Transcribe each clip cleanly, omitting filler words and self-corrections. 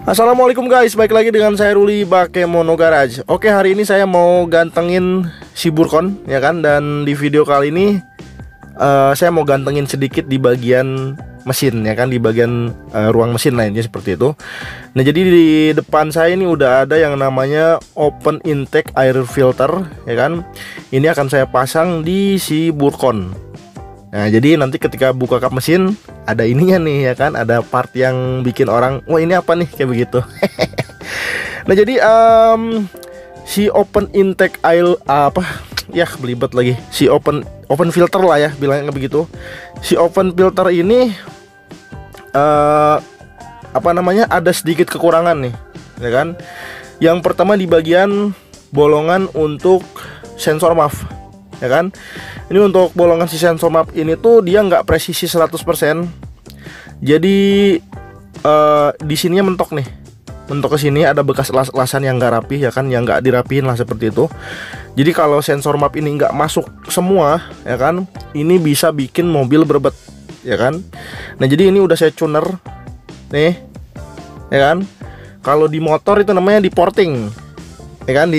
Assalamualaikum guys, balik lagi dengan saya Ruli Bakemono Garage. Oke, hari ini saya mau gantengin si Burkon, ya kan. Dan di video kali ini saya mau gantengin sedikit di bagian mesin, ya kan, di bagian ruang mesin lainnya seperti itu. Nah, jadi di depan saya ini udah ada yang namanya open intake air filter, ya kan. Ini akan saya pasang di si Burkon. Nah, jadi nanti ketika buka kap mesin ada ininya nih, ya kan, ada part yang bikin orang, wah ini apa nih, kayak begitu. Nah, jadi si open intake air ya belibet lagi, si open filter lah ya, bilangnya begitu. Si open filter ini ada sedikit kekurangan nih, ya kan. Yang pertama di bagian bolongan untuk sensor MAF, ya kan. Ini untuk bolongan si sensor MAF ini tuh dia nggak presisi 100%. Jadi di sininya mentok nih. Mentok ke sini ada bekas lasan yang nggak rapih, ya kan, yang nggak dirapihin lah seperti itu. Jadi kalau sensor MAF ini nggak masuk semua, ya kan, ini bisa bikin mobil berbet, ya kan. Nah, jadi ini udah saya tuner nih, ya kan. Kalau di motor itu namanya di porting, ya kan,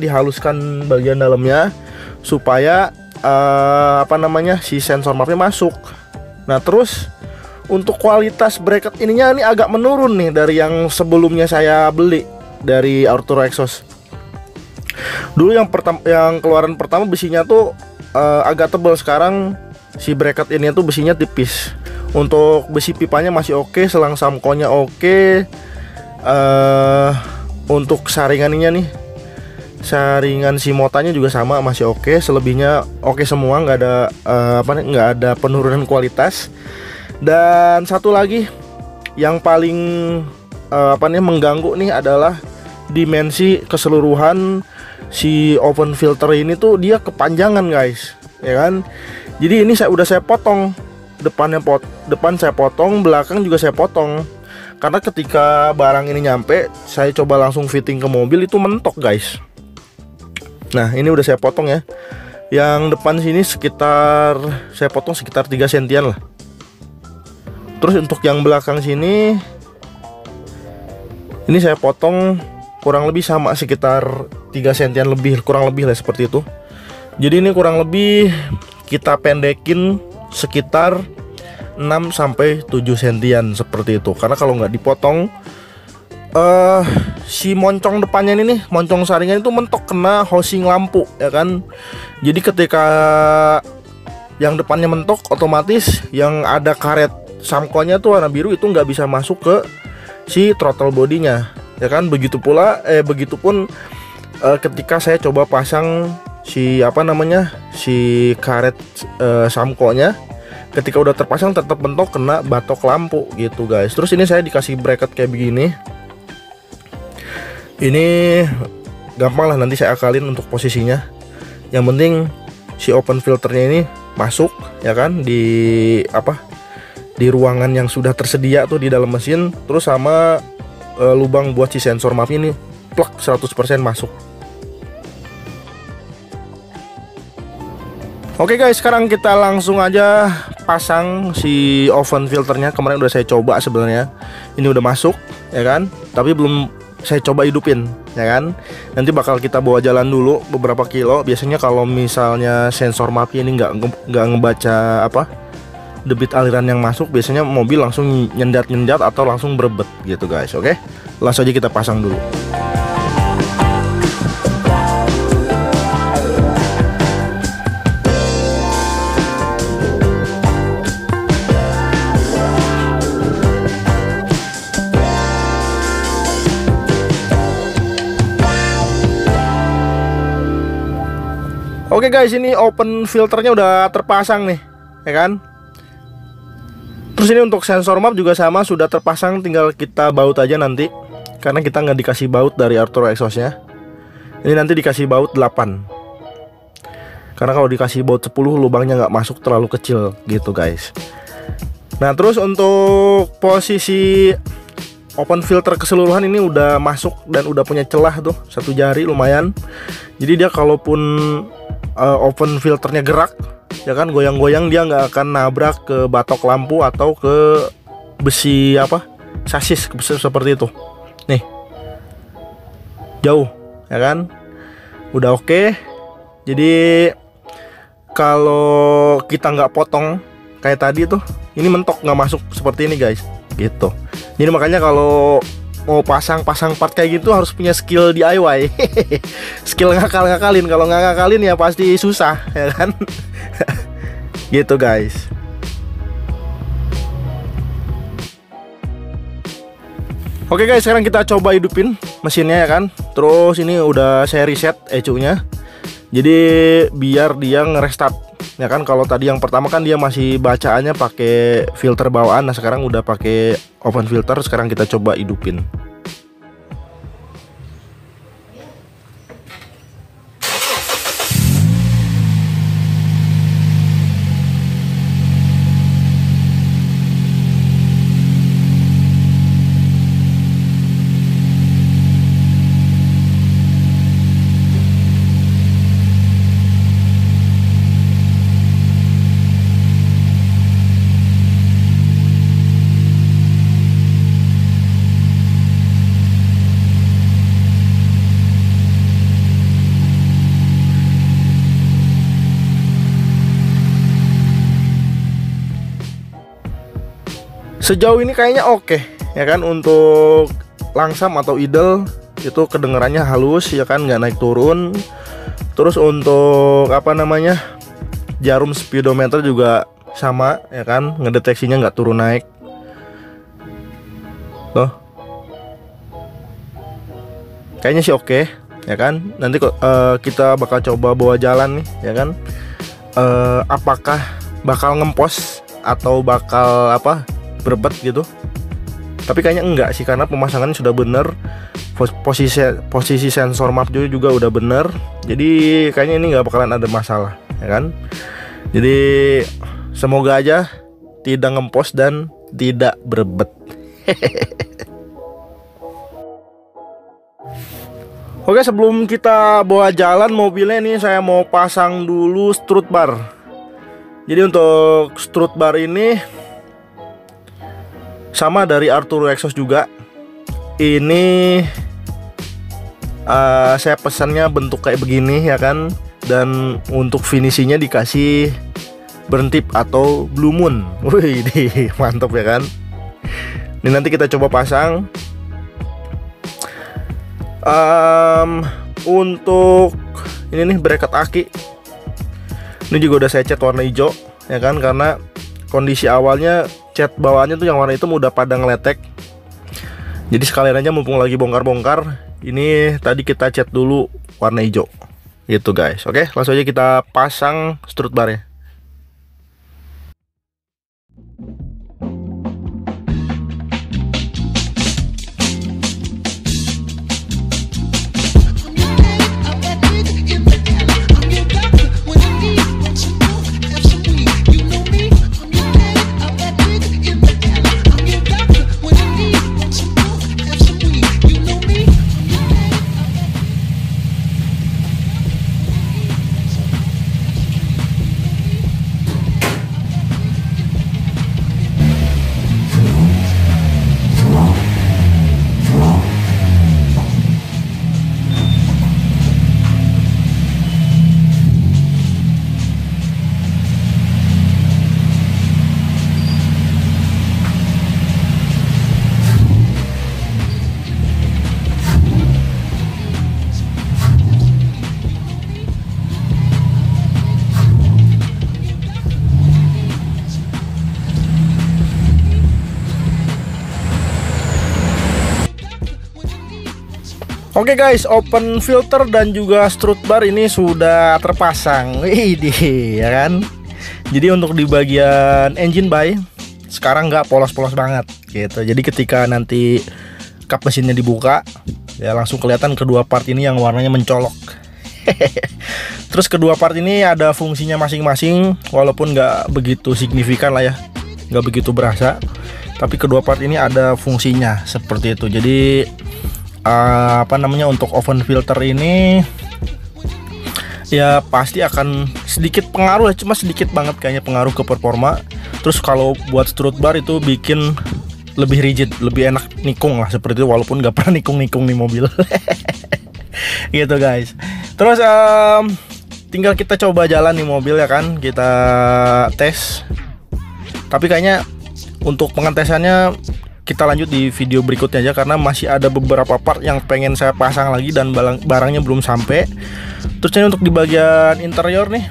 dihaluskan bagian dalamnya supaya si sensor MAF-nya masuk. Nah, terus untuk kualitas bracket ininya ini agak menurun nih dari yang sebelumnya saya beli dari Arturo Exhaust. Dulu yang keluaran pertama besinya tuh agak tebal, sekarang si bracket ini tuh besinya tipis. Untuk besi pipanya masih oke, selang samkonya oke. Untuk saringannya nih, saringan si motanya juga sama, masih oke. Selebihnya oke semua, nggak ada penurunan kualitas. Dan satu lagi yang paling mengganggu nih adalah dimensi keseluruhan si open filter ini tuh dia kepanjangan guys, ya kan. Jadi ini udah saya potong depan saya potong, belakang juga saya potong. Karena ketika barang ini nyampe, saya coba langsung fitting ke mobil, itu mentok guys. Nah, ini udah saya potong ya. Yang depan sini saya potong sekitar 3 sentian lah. Terus untuk yang belakang sini, ini saya potong kurang lebih sama, sekitar 3 sentian lebih, kurang lebih lah seperti itu. Jadi ini kurang lebih kita pendekin sekitar 6-7 sentian seperti itu. Karena kalau nggak dipotong, si moncong depannya ini nih, moncong saringan itu mentok kena housing lampu, ya kan. Jadi ketika yang depannya mentok, otomatis yang ada karet samkonya tuh warna biru itu nggak bisa masuk ke si throttle bodinya, ya kan. Begitupun ketika saya coba pasang si karet samkonya, ketika udah terpasang tetap mentok kena batok lampu gitu guys. Terus ini saya dikasih bracket kayak begini. Ini gampang lah, nanti saya akalin untuk posisinya. Yang penting si open filternya ini masuk, ya kan, di ruangan yang sudah tersedia tuh di dalam mesin. Terus sama lubang buat si sensor MAF ini plak 100% masuk. Oke guys, sekarang kita langsung aja pasang si oven filternya. Kemarin udah saya coba sebenarnya, ini udah masuk, ya kan, tapi belum saya coba hidupin, ya kan. Nanti bakal kita bawa jalan dulu beberapa kilo. Biasanya kalau misalnya sensor MAF ini nggak ngebaca debit aliran yang masuk, biasanya mobil langsung nyendat atau langsung berebet gitu guys. Oke, langsung aja kita pasang dulu. Oke guys, ini open filternya udah terpasang nih, ya kan. Terus ini untuk sensor MAF juga sama, sudah terpasang, tinggal kita baut aja nanti. Karena kita nggak dikasih baut dari Arturo Exhaustnya. Ini nanti dikasih baut 8. Karena kalau dikasih baut 10 lubangnya nggak masuk, terlalu kecil gitu guys. Nah, terus untuk posisi open filter keseluruhan ini udah masuk dan udah punya celah tuh, 1 jari lumayan. Jadi dia kalaupun open filternya gerak, ya kan, goyang-goyang, dia nggak akan nabrak ke batok lampu atau ke besi sasis seperti itu. Nih, jauh, ya kan? Udah oke. Jadi kalau kita nggak potong kayak tadi tuh, ini mentok nggak masuk seperti ini guys, gitu. Jadi makanya kalau mau pasang part kayak gitu harus punya skill DIY. Skill ngakal-ngakalin. Kalau nggak ngakalin ya pasti susah, ya kan? Gitu guys. Oke guys, sekarang kita coba hidupin mesinnya, ya kan. Terus ini udah saya reset ECU-nya. Jadi biar dia ngerestart, ya kan. Kalau tadi yang pertama kan dia masih bacaannya pakai filter bawaan. Nah, sekarang udah pakai open filter. Sekarang kita coba hidupin. Sejauh ini kayaknya oke, ya kan. Untuk langsam atau idle itu kedengarannya halus, ya kan, nggak naik turun. Terus untuk apa namanya, jarum speedometer juga sama, ya kan, ngedeteksinya nggak turun naik. Tuh, kayaknya sih oke, ya kan. Nanti kita bakal coba bawa jalan nih, ya kan. Apakah bakal ngempos atau bakal apa, berbet gitu. Tapi kayaknya enggak sih, karena pemasangannya sudah bener. Posisi sensor map juga udah bener. Jadi kayaknya ini nggak bakalan ada masalah, ya kan. Jadi semoga aja tidak ngempos dan tidak berbet. Oke, sebelum kita bawa jalan mobilnya nih, saya mau pasang dulu strut bar. Jadi untuk strut bar ini sama dari Arturo Exhaust juga. Ini saya pesannya bentuk kayak begini, ya kan. Dan untuk finishingnya dikasih berntip atau blue moon. Wih, mantap, ya kan. Ini nanti kita coba pasang. Untuk ini nih bracket aki, ini juga udah saya cat warna hijau, ya kan. Karena kondisi awalnya cat bawaannya tuh yang warna hitam udah pada ngeletek. Jadi sekalian aja mumpung lagi bongkar-bongkar, ini tadi kita cat dulu warna hijau. Gitu guys. Oke, langsung aja kita pasang strut barnya. Oke guys, open filter dan juga strut bar ini sudah terpasang. Widih, ya kan. Jadi untuk di bagian engine bay sekarang nggak polos-polos banget gitu. Jadi ketika nanti kap mesinnya dibuka, ya langsung kelihatan kedua part ini yang warnanya mencolok. Terus kedua part ini ada fungsinya masing-masing, walaupun nggak begitu signifikan lah ya, nggak begitu berasa. Tapi kedua part ini ada fungsinya seperti itu. Jadi apa namanya, untuk oven filter ini ya pasti akan sedikit pengaruh ya, cuma sedikit banget kayaknya pengaruh ke performa. Terus kalau buat strut bar itu bikin lebih rigid, lebih enak nikung lah seperti itu, walaupun nggak pernah nikung-nikung nih mobil. Gitu guys. Terus tinggal kita coba jalan nih mobil ya kan, kita tes. Tapi kayaknya untuk pengetesannya kita lanjut di video berikutnya aja, karena masih ada beberapa part yang pengen saya pasang lagi dan barangnya belum sampai. Terus ini untuk di bagian interior nih,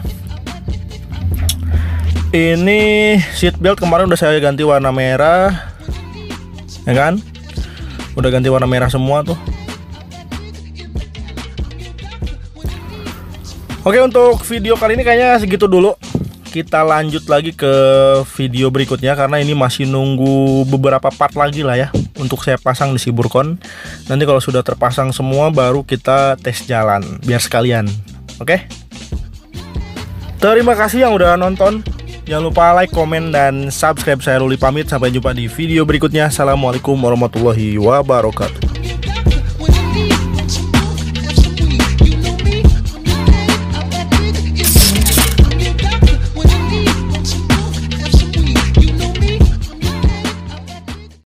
ini seat belt kemarin udah saya ganti warna merah, ya kan? Udah ganti warna merah semua tuh. Oke, untuk video kali ini kayaknya segitu dulu. Kita lanjut lagi ke video berikutnya, karena ini masih nunggu beberapa part lagi lah ya untuk saya pasang di Siburcon. Nanti kalau sudah terpasang semua baru kita tes jalan biar sekalian. Oke? Terima kasih yang udah nonton. Jangan lupa like, komen, dan subscribe. Saya Ruli pamit. Sampai jumpa di video berikutnya. Assalamualaikum warahmatullahi wabarakatuh.